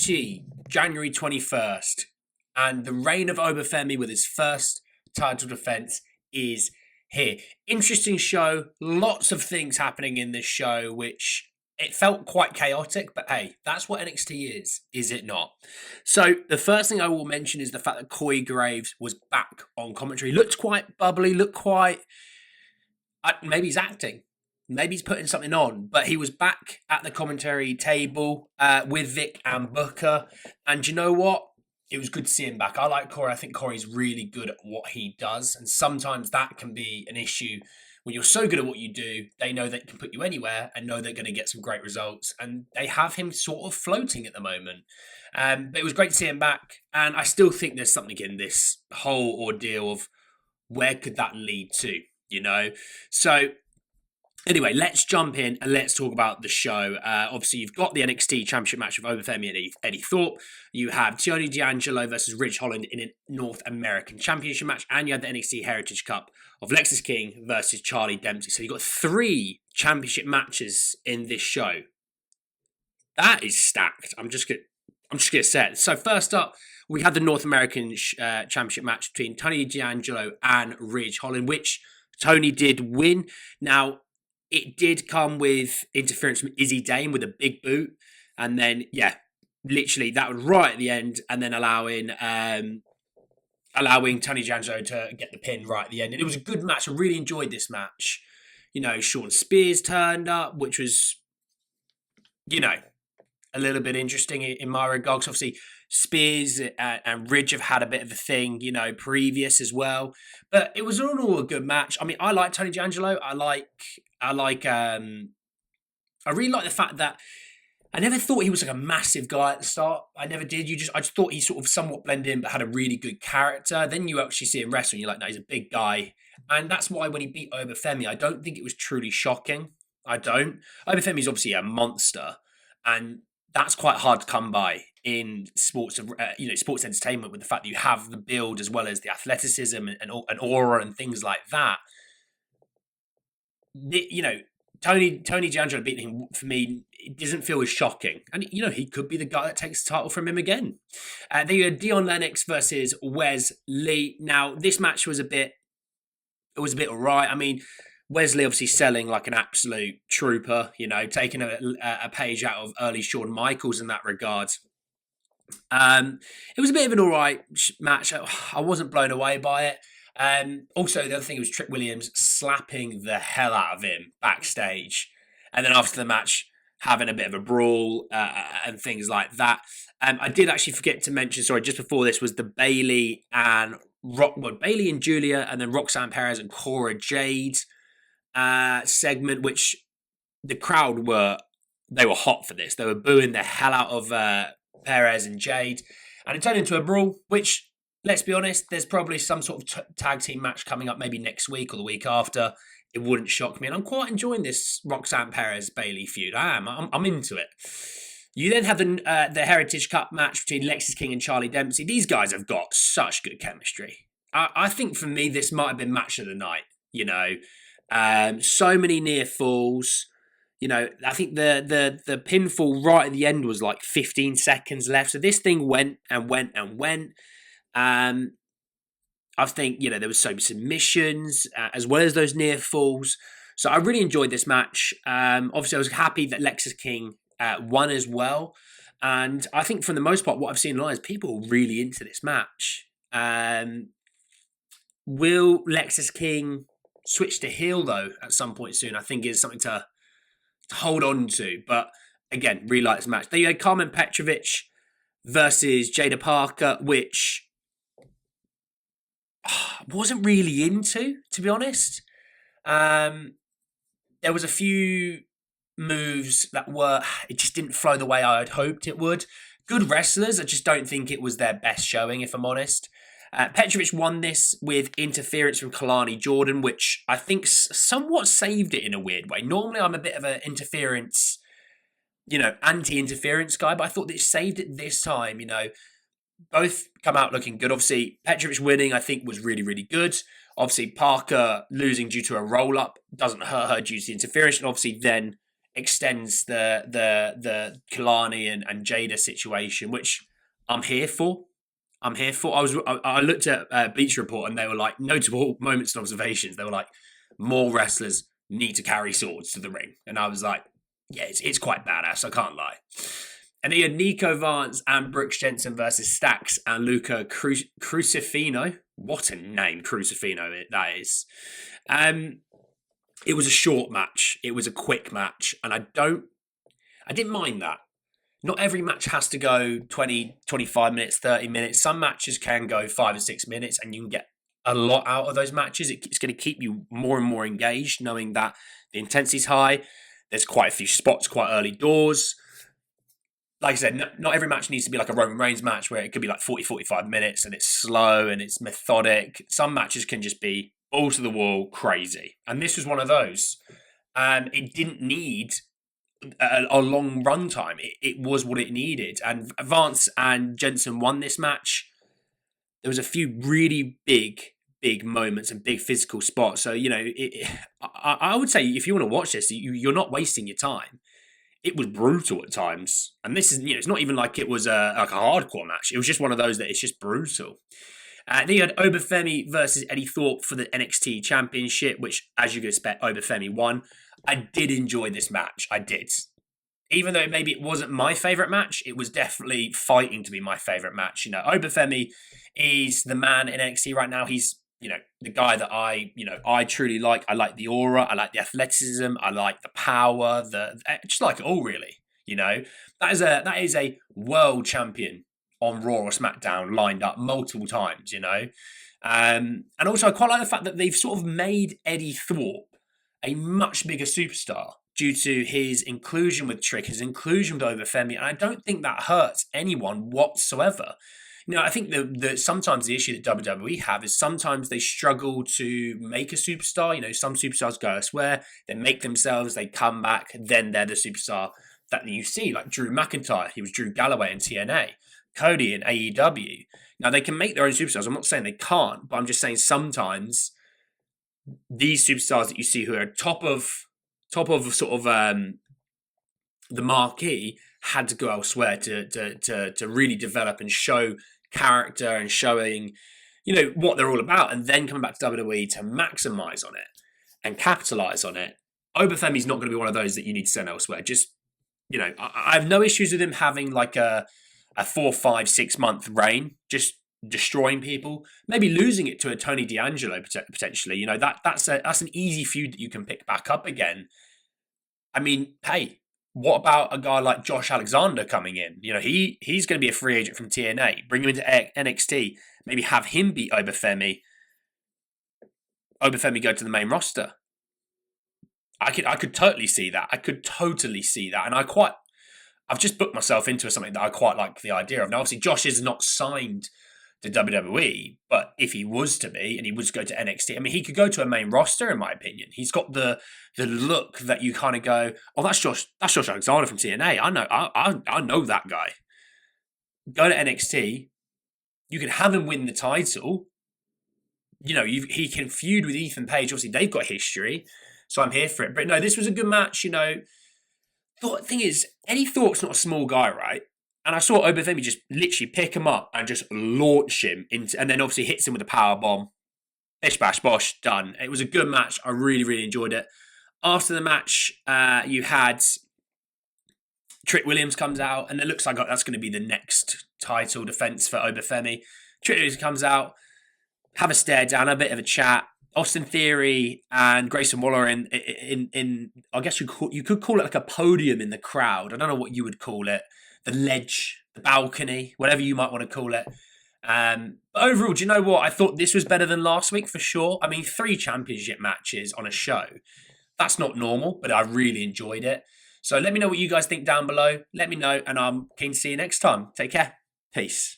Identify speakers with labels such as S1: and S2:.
S1: NXT, January 21st, and the reign of Obafemi with his first title defense is here. Interesting show, lots of things happening in this show, which it felt quite chaotic, but hey, that's what NXT is it not? So the first thing I will mention is the fact that Corey Graves was back on commentary. Looked quite bubbly, looked quite... maybe he's acting. Maybe he's putting something on, but he was back at the commentary table with Vic and Booker. And you know what? It was good to see him back. I like Corey. I think Corey's really good at what he does. And sometimes that can be an issue when you're so good at what you do. They know they can put you anywhere and know they're going to get some great results. And they have him sort of floating at the moment. But it was great to see him back. And I still think there's something in this whole ordeal of where could that lead to, you know? So... anyway, let's jump in and let's talk about the show. Obviously, you've got the NXT Championship match of Obafemi and Eddie Thorpe. You have Tony D'Angelo versus Ridge Holland in a North American Championship match. And you had the NXT Heritage Cup of Lexis King versus Charlie Dempsey. So you've got 3 championship matches in this show. That is stacked. I'm just gonna say it. So first up, we had the North American Championship match between Tony D'Angelo and Ridge Holland, which Tony did win. Now, it did come with interference from Izzy Dane with a big boot. And then, yeah, literally that was right at the end. And then allowing Tony D'Angelo to get the pin right at the end. And it was a good match. I really enjoyed this match. You know, Sean Spears turned up, which was, you know, a little bit interesting in my regards. Obviously, Spears and Ridge have had a bit of a thing, you know, previous as well. But it was all in all a good match. I mean, I like Tony D'Angelo. I really like the fact that I never thought he was like a massive guy at the start. I never did. I just thought he sort of somewhat blended in, but had a really good character. Then you actually see him wrestle and you're like, no, he's a big guy. And that's why when he beat Obafemi, I don't think it was truly shocking. I don't. Obafemi's obviously a monster, and that's quite hard to come by in sports, sports entertainment, with the fact that you have the build as well as the athleticism and aura and things like that. You know, Tony D'Angelo beating him, for me, it doesn't feel as shocking. And, you know, he could be the guy that takes the title from him again. Then you had Dion Lennox versus Wes Lee. Now, this match was a bit all right. I mean, Wesley obviously selling like an absolute trooper, you know, taking a page out of early Shawn Michaels in that regard. It was a bit of an all right match. I wasn't blown away by it. Also, the other thing was Trick Williams slapping the hell out of him backstage. And then after the match, having a bit of a brawl and things like that. I did actually forget to mention, just before this, was the Bailey and Julia, and then Roxanne Perez and Cora Jade segment, which the crowd were hot for this. They were booing the hell out of Perez and Jade. And it turned into a brawl, which, let's be honest, there's probably some sort of tag team match coming up maybe next week or the week after. It wouldn't shock me. And I'm quite enjoying this Roxanne Perez-Bailey feud. I'm into it. You then have the Heritage Cup match between Lexis King and Charlie Dempsey. These guys have got such good chemistry. I think for me, this might have been match of the night, you know. So many near falls. You know, I think the pinfall right at the end was like 15 seconds left. So this thing went and went and went. I think, you know, there was some submissions as well as those near falls. So I really enjoyed this match. Obviously, I was happy that Lexis King won as well. And I think for the most part, what I've seen online is people are really into this match. Will Lexis King switch to heel, though, at some point soon? I think is something to hold on to. But again, really like this match. Then you had Carmen Petrovic versus Jada Parker, which wasn't really into, to be honest. There was a few moves that it just didn't flow the way I had hoped it would. Good wrestlers, I just don't think it was their best showing, if I'm honest. Petrovic won this with interference from Kalani Jordan, which I think somewhat saved it in a weird way. Normally, I'm a bit of an interference, you know, anti-interference guy, but I thought it saved it this time, you know. Both come out looking good. Obviously, Petrovic winning, I think, was really, really good. Obviously, Parker losing due to a roll-up doesn't hurt her due to the interference, and obviously then extends the Kalani and Jada situation, which I'm here for. I looked at Bleacher Report and they were like notable moments and observations. They were like, more wrestlers need to carry swords to the ring, and I was like, yeah, it's quite badass. I can't lie. And then you had Nico Vance and Brooks Jensen versus Stax and Luca Crucifino. What a name, Crucifino, that is. It was a short match. It was a quick match. And I didn't mind that. Not every match has to go 20, 25 minutes, 30 minutes. Some matches can go 5 or 6 minutes and you can get a lot out of those matches. It's going to keep you more and more engaged, knowing that the intensity's high. There's quite a few spots, quite early doors. Like I said, not every match needs to be like a Roman Reigns match where it could be like 40, 45 minutes and it's slow and it's methodic. Some matches can just be all to the wall, crazy. And this was one of those. It didn't need a long run time. It was what it needed. And Vance and Jensen won this match. There was a few really big moments and big physical spots. So, I would say if you want to watch this, you're not wasting your time. It was brutal at times. And this is, it's not even like it was a hardcore match. It was just one of those that it's just brutal. Then you had Obafemi versus Eddie Thorpe for the NXT Championship, which, as you could expect, Obafemi won. I did enjoy this match. I did. Even though maybe it wasn't my favourite match, it was definitely fighting to be my favourite match. Obafemi is the man in NXT right now. He's, the guy that I truly like. I like the aura. I like the athleticism. I like the power. Just like it all, really. That is a world champion on Raw or SmackDown lined up multiple times. And also I quite like the fact that they've sort of made Eddie Thorpe a much bigger superstar due to his inclusion with Trick, his inclusion with Obafemi, and I don't think that hurts anyone whatsoever. I think that sometimes the issue that WWE have is sometimes they struggle to make a superstar. Some superstars go elsewhere, they make themselves, they come back, then they're the superstar that you see, like Drew McIntyre. He was Drew Galloway in TNA, Cody in AEW. Now, they can make their own superstars. I'm not saying they can't, but I'm just saying sometimes these superstars that you see who are top of sort of the marquee had to go elsewhere to really develop and show character and showing, what they're all about, and then coming back to WWE to maximize on it and capitalize on it. Obafemi's not going to be one of those that you need to send elsewhere. Just, I have no issues with him having like a 4, 5, 6 month reign, just destroying people, maybe losing it to a Tony D'Angelo potentially. That's an easy feud that you can pick back up again. I mean, hey, what about a guy like Josh Alexander coming in? He's going to be a free agent from TNA. Bring him into NXT. Maybe have him beat Obafemi. Obafemi go to the main roster. I could totally see that. And I've just booked myself into something that I quite like the idea of. Now, obviously, Josh is not signed to WWE, but if he was to be and he was to go to NXT, I mean, he could go to a main roster, in my opinion. He's got the look that you kind of go, oh, that's Josh Alexander from TNA. I know that guy. Go to NXT, you could have him win the title. He can feud with Ethan Page. Obviously, they've got history, so I'm here for it. But no, this was a good match. The thing is, Eddie Thorpe's not a small guy, right? And I saw Obafemi just literally pick him up and just launch him into, and then obviously hits him with a power bomb. Bish bash bosh, done. It was a good match. I really, really enjoyed it. After the match, you had Trick Williams comes out, and it looks like that's going to be the next title defense for Obafemi. Trick Williams comes out, have a stare down, a bit of a chat. Austin Theory and Grayson Waller in I guess you could call it like a podium in the crowd. I don't know what you would call it. The ledge, the balcony, whatever you might want to call it. But overall, do you know what? I thought this was better than last week for sure. I mean, 3 championship matches on a show. That's not normal, but I really enjoyed it. So let me know what you guys think down below. Let me know, and I'm keen to see you next time. Take care. Peace.